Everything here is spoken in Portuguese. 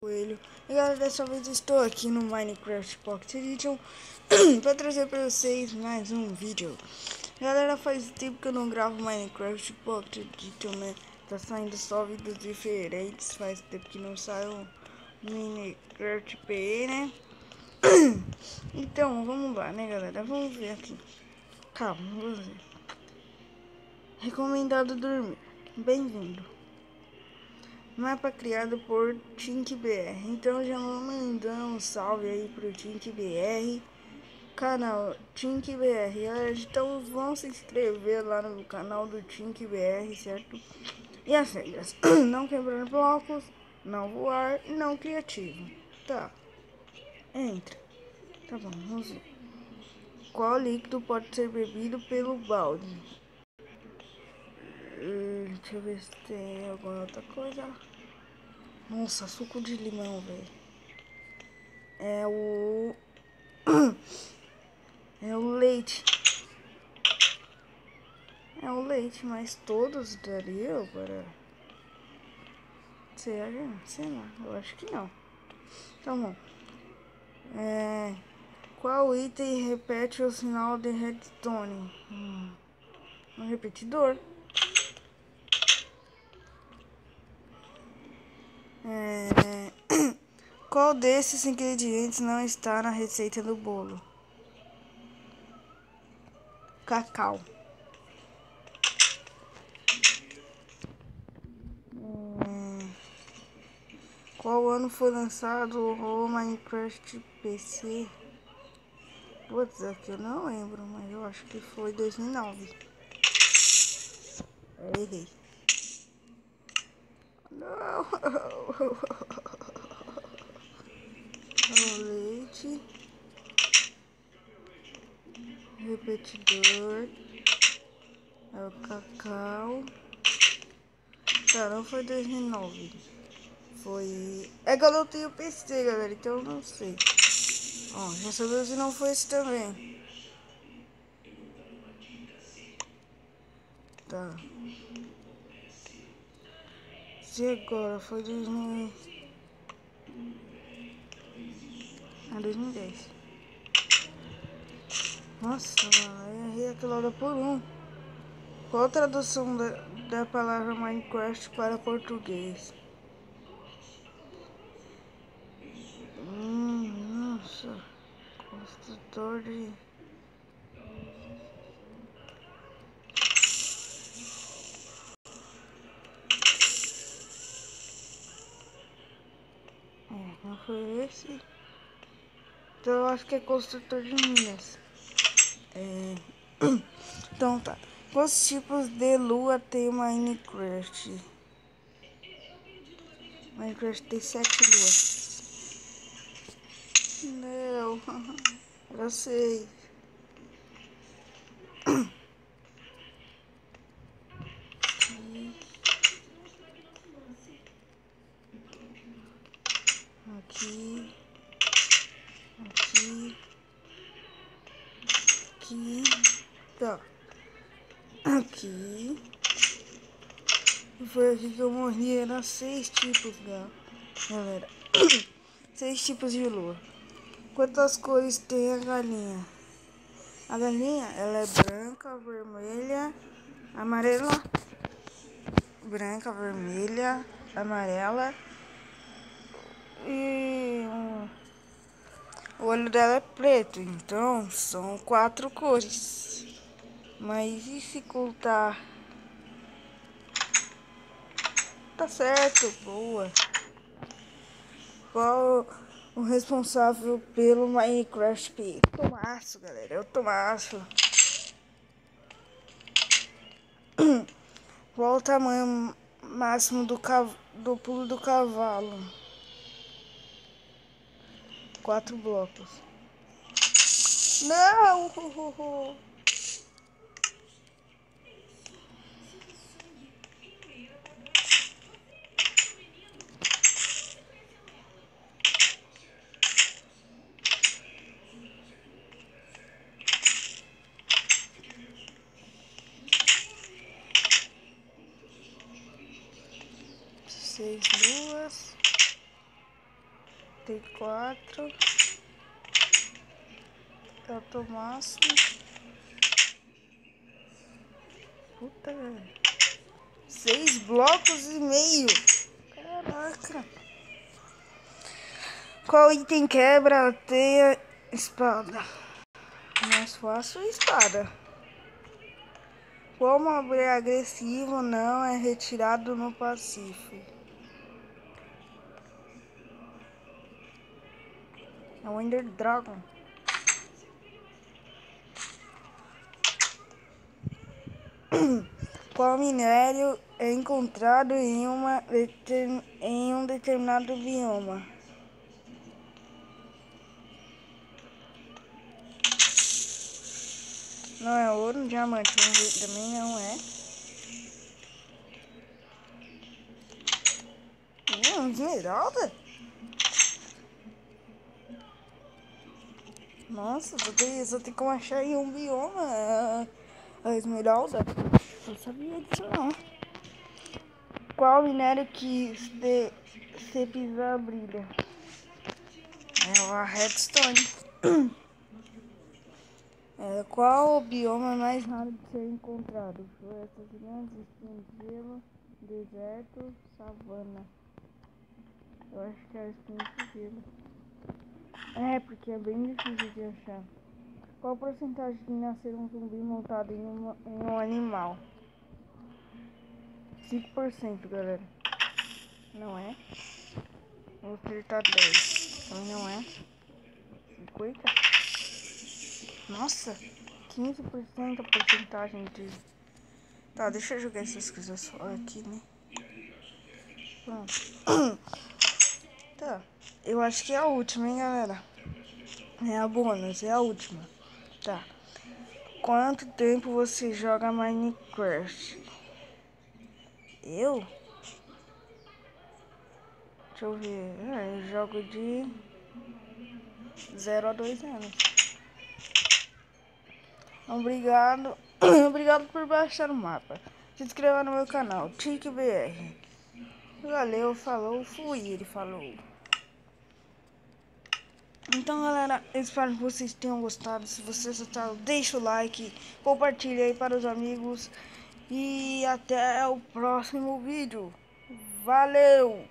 Coelho. E galera, dessa vez estou aqui no Minecraft Pocket Edition para trazer para vocês mais um vídeo. Galera, faz tempo que eu não gravo Minecraft Pocket Edition, né? Tá saindo só vídeos diferentes, faz tempo que não sai o Minecraft PE, né? Então, vamos lá, né galera? Vamos ver aqui. Calma, vamos ver. Recomendado dormir. Bem-vindo. Mapa criado por TinkBR. Então já vou mandar um salve aí pro TinkBR, canal TinkBR. Então vão se inscrever lá no canal do TinkBR, certo? E as regras: não quebrar blocos, não voar e não criativo. Tá, entra. Tá bom, vamos ver. Qual líquido pode ser bebido pelo balde? Deixa eu ver se tem alguma outra coisa. Nossa, suco de limão, velho. É o... É o leite. É o leite, mas todos dariam para... Será? Sei lá, eu acho que não. Tá bom. Qual item repete o sinal de redstone? Um repetidor. Qual desses ingredientes não está na receita do bolo? Cacau. Qual ano foi lançado o Minecraft PC? Putz, aqui eu não lembro, mas eu acho que foi 2009. Errei. Não. O leite. Repetidor. É o cacau. Tá, não foi 2009. Foi... É que eu não tenho PC, galera, então eu não sei. Ó, já sabemos se não foi esse também. Tá. Se agora foi 2000... Ah, 2010. Nossa, eu errei aquela hora por um. Qual a tradução da palavra Minecraft para português? Nossa. Construtor de... Não foi esse? Então eu acho que é construtor de minas. Então tá. Quantos tipos de lua tem o Minecraft? Minecraft tem 7 luas. Não, eu sei. Aqui. Aqui. Aqui. Tá. Aqui. E foi aqui que eu morri. Eram 6 tipos, galera. 6 tipos de lua. Quantas cores tem a galinha? A galinha, ela é branca, vermelha, amarela. Branca, vermelha, amarela. E o olho dela é preto. Então, são 4 cores. Mas e se contar? Tá certo, boa. Qual o responsável pelo Minecraft? Tomaço, galera. É o Tomaço. Qual o tamanho máximo do pulo do cavalo? 4 blocos. Não! 6 luas. 34. Alto máximo. Puta, velho. 6 blocos e meio. Caraca. Qual item quebra a teia? Espada. Mais fácil, espada. Qual mob agressivo não é retirado no Pacífico? É o Ender Dragon. Qual minério é encontrado em um determinado bioma? Não é ouro, diamante, vamos ver, também não é. Esmeralda? Nossa, só tem como achar em um bioma a esmeralda. Não sabia disso não. Qual minério que se pisar brilha? É a redstone. Qual o bioma mais raro de ser encontrado? Florestas grandes, espinhos de gelo, deserto, savana. Eu acho que é espinhos de gelo. É, porque é bem difícil de achar. Qual a porcentagem de nascer um zumbi montado em um animal? 5%, galera. Não é? Vou acertar 10. Também não é. 50? Nossa, 15% a porcentagem de... Tá, deixa eu jogar essas coisas fora aqui, né? Pronto. Tá, eu acho que é a última, hein, galera? É a bônus, é a última. Tá. Quanto tempo você joga Minecraft? Eu? Deixa eu ver. Eu jogo de 0 a 2 anos. Obrigado. Obrigado por baixar o mapa. Se inscreva no meu canal, TicBR. Valeu, falou, fui, ele falou. Então, galera, eu espero que vocês tenham gostado. Se vocês gostaram, deixa o like, compartilha aí para os amigos. E até o próximo vídeo. Valeu!